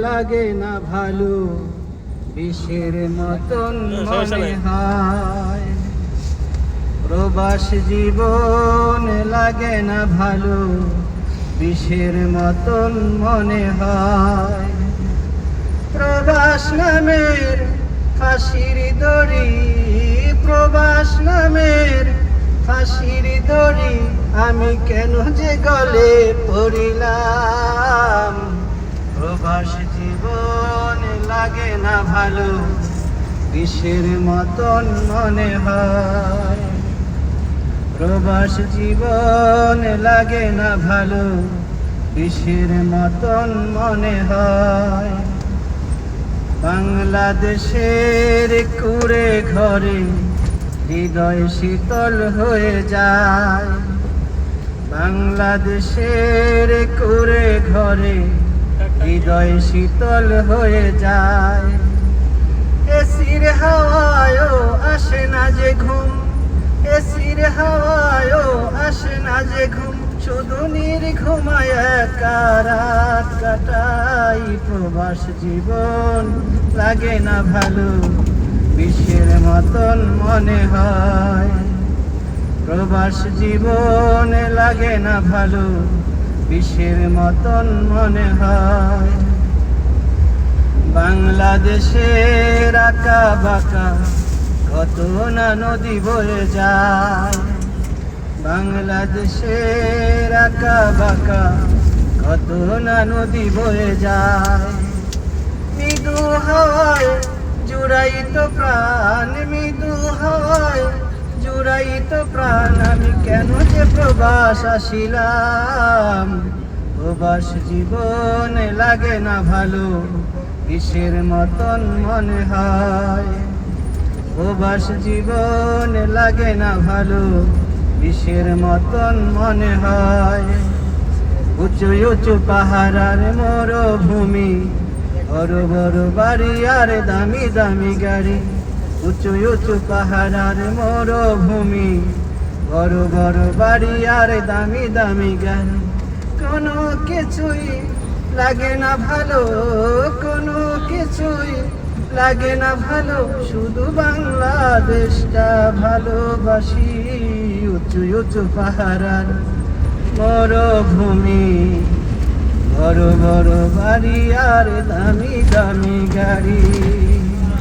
লাগে না ভালো, বিষের মতন মনে হয়। প্রবাস জীবন লাগে না ভালো, বিষের মতন মনে হয়। প্রবাস নামের ফাঁসির দড়ি, প্রবাস নামের ফাঁসির দড়ি, আমি কেন যে গলে পড়িলাম। প্রবাস জীবন লাগে না ভালো, বিষের মতন মনে হয়। প্রবাস জীবন লাগে না ভালো, বিষের মতন মনে হয়। বাংলাদেশের কুড়ে ঘরে হৃদয় শীতল হয়ে যায়। বাংলাদেশের কুড়ে ঘরে হৃদয় শীতল হয়ে যায়। এসির হাওয়ায়ও আসে না যে ঘুম, এসির হাওয়ায়ও আসে না যে ঘুম, শুধু নির্ঘুমায় একা রাত কাটাই। প্রবাস জীবন লাগে না ভালো, বিষের মতন মনে হয়। প্রবাস জীবন লাগে না ভালো, বিষের মতন মনে হয়। বাংলাদেশের আঁকা বাঁকা কত না নদী বয়ে যায়। বাংলাদেশের আঁকা বাঁকা কত না নদী বয়ে যায়। মৃদু হাওয়ায় জুড়াইত প্রাণ, মৃদু হাওয়ায় জুড়াইত প্রাণ, আমি কেন যে প্রবাস আসিলাম। প্রবাস জীবন লাগে না ভালো, বিষের মতন মনে হয়। প্রবাস জীবন লাগে না ভালো, বিষের মতন মনে হয়। উঁচু উঁচু পাহাড় আর মরুভূমি, বড় বড় বাড়ি আর দামি দামি গাড়ি। উঁচু উঁচু পাহাড় আর মরুভূমি, বড় বড় বাড়ি আর দামি দামি গাড়ি। কোনো কিছুই লাগে না ভালো, কোনো কিছুই লাগে না ভালো, শুধু বাংলাদেশটা ভালোবাসি। উঁচু উঁচু পাহাড় আর মরুভূমি, বড় বড় বাড়ি আর দামি দামি গাড়ি।